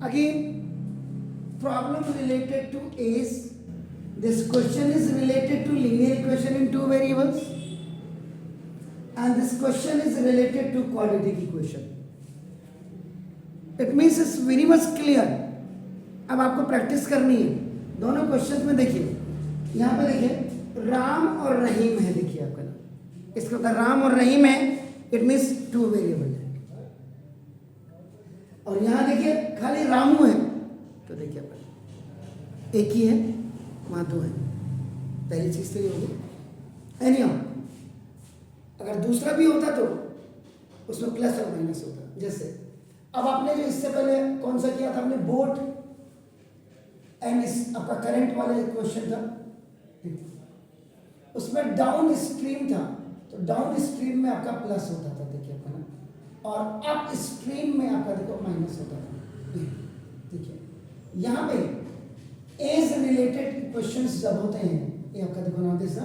Again, problem related to age. This question is related to linear equation in two variables, and this question is related to quadratic equation. It means it's very much clear. अब आपको practice करनी है दोनों question में. देखिए यहाँ पे देखिए राम और रहीम है. देखिए आपका नाम इसका मतलब राम और रहीम है. इट मीन्स टू वेरिएबल है. और यहाँ देखिए खाली रामू है तो देखिए अपन एक ही है, वहाँ दो है. पहली चीज तो ये होगी. एनी अगर दूसरा भी होता तो उसमें प्लस और माइनस होता. जैसे अब आपने जो इससे पहले कौन सा किया था, आपने बोट एंड इस आपका करंट वाला क्वेश्चन था, उसमें डाउन स्ट्रीम था तो डाउन स्ट्रीम में आपका प्लस होता था. देखिए आपका ना, और अप स्ट्रीम में आपका देखो माइनस होता था. देखिए यहाँ पे एज रिलेटेड क्वेश्चंस जब होते हैं, ये आपका देखो ना जैसा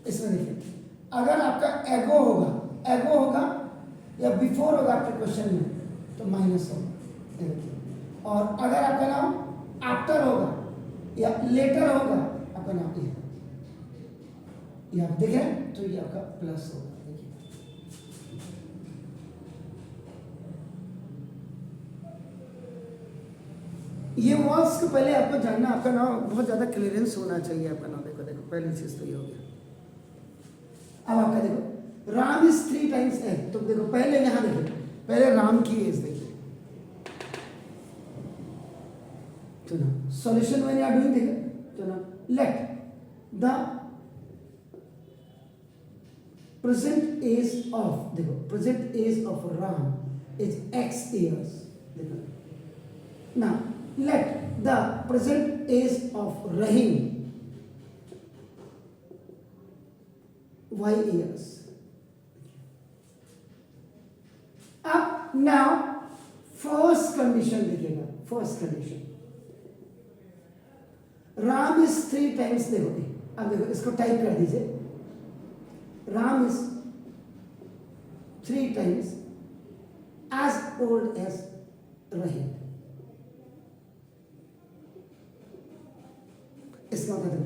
इसमें देखिए अगर आपका एगो होगा या बिफोर होगा आपके क्वेश्चन में तो माइनस होगा. और अगर आपका नाम आफ्टर होगा या लेटर होगा आपका नाम ये आप देखें तो ये आपका प्लस होगा. देखिए ये वर्ड्स को पहले आपको जानना, आपका नाम बहुत ज्यादा क्लियरेंस होना चाहिए. आपका नाम देखो देखो पहली चीज तो ये हो गया. अब आपका देखो राम इज 3 टाइम्स एग. तो देखो पहले यहां देखो पहले राम की एज देखिए तो ना solution when you are doing देखिए तो ना let the present age of, देखो present age of Ram is x years. देखो ना let the present age of Rahim y years. अब now first condition देखिएगा. First condition Ram is 3 times. देखो अब देखो इसको टाइप कर दीजिए. Ram is 3 times as old as Rahim. इसका मतलब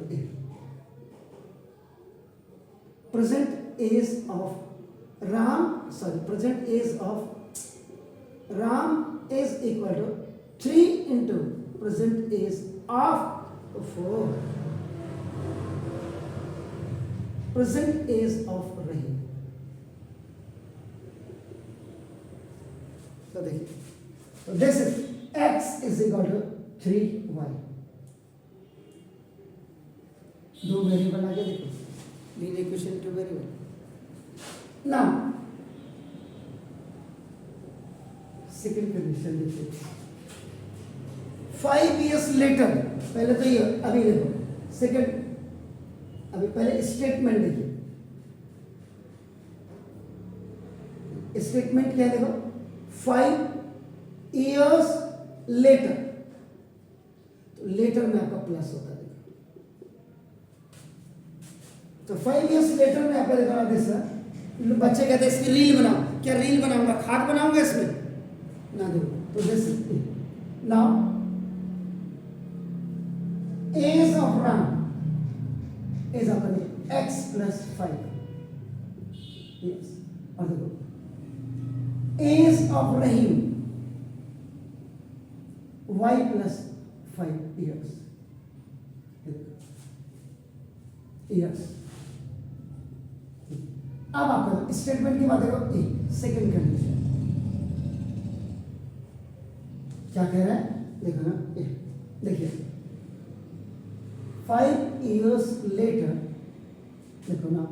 present age of Ram, sorry present age of Ram is equal to 3 into present age of 4 present age of Rahim. तो देखिए this is x is equal to 3y. दो variable आगे देखो, linear equation two variable. Now second condition देखिए 5 years letter. पहले तो ये अभी देखो सेकंड, अभी पहले स्टेटमेंट देखिए. स्टेटमेंट क्या है देखो 5 years लेटर. तो लेटर में आपका प्लस होता है. तो 5 years लेटर में आपका देखा जैसा बच्चे कहते हैं इसकी रील बनाओ. क्या रील बनाऊंगा, खाट बनाऊंगा इसमें ना. देखो तो जैसे now age of Ram age of x plus 5. Yes. और देखो age of Rahim y plus 5 years. Yes. अब आपको स्टेटमेंट की बात करो. सेकंड कंडीशन क्या कह रहा है देखो ना. देखिए 5 years लेटर देखो ना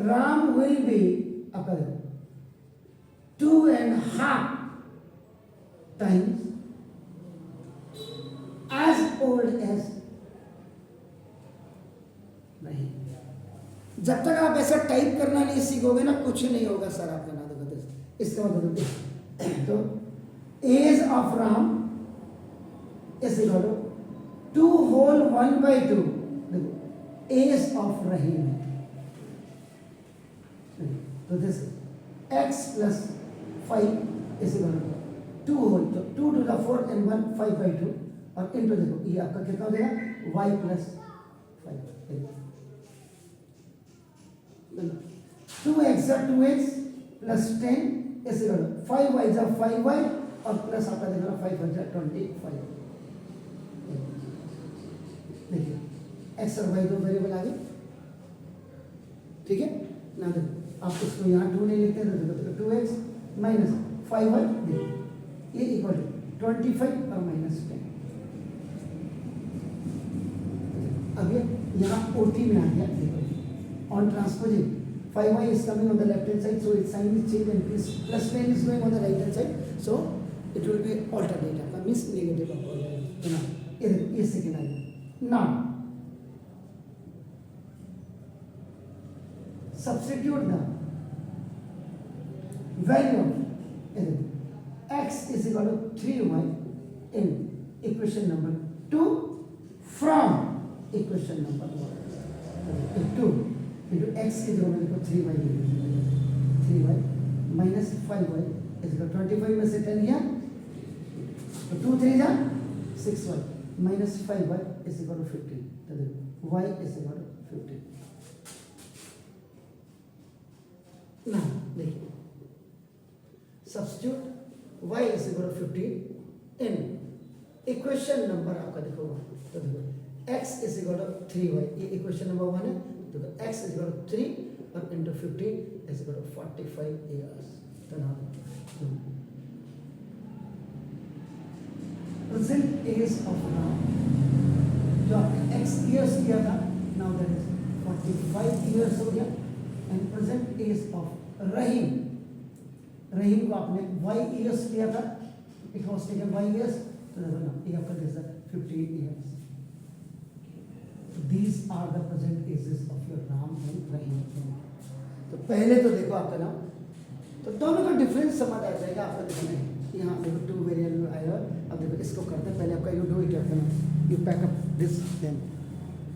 राम विल बी आपका 2.5 टाइम्स एज ओल्ड एज नहीं. जब तक आप ऐसा टाइप करना नहीं सीखोगे ना कुछ नहीं होगा सर आपका ना. देखो इसका मतलब तो age of Ram is equal to 2 whole 1/2. देखो एज ऑफ रहीम तो this x plus 5 is equal to 2 whole, तो 2 टू द 4 and 1 5/2 और इनटू देखो ये आपका कितना हो जाएगा y plus 5, 2x 2x plus 10 is equal 5y 5y और प्लस आपका देखो 5 25। देखिए x और y दो वेरिएबल आ गए, ठीक है ना। देखो आप इसको यहाँ 2 नहीं लिखते तो देखो 2x माइनस 5y, देखिए ये इक्वल टू 25 और माइनस 10। अब ये यहाँ OT में आ गया, देखो on transposing 5y is coming on the left hand side, so its sign is changed and plus 10 is going on the right hand side, so it will be alternate, that means negative of all you know, ये second आ गया। Now substitute the value of x is equal to 3y in equation number 2 from equation number 1, 2 into x is equal to 3y, 3y minus 5y is equal to 25 में से 10 गया तो 2 3 जा 6y minus 5y is equal to 15, तो y is equal to 15। now देखिए substitute y is equal to 15 in equation number आपका देखो, तो देखो x is equal to 3y, ये equation number 1 है, तो x is equal to 3 और into 15 is equal to 45 years। तो now present age of now जो आपने x years किया था, now that is 45 years हो गया, and present age of रहीम, रहीम को आपने y years किया था, it was taken y years, तो देखो ना ये आपका कैसा 58 years। These are the present ages of your Ram and Rahim। तो पहले तो देखो आपका नाम, तो दोनों का डिफरेंस समझ आ जाएगा आपका। देखो नहीं यहाँ देखो 2 वेरिएबल आया, अब देखो इसको करते हैं पहले आपका you do it, you pack up this then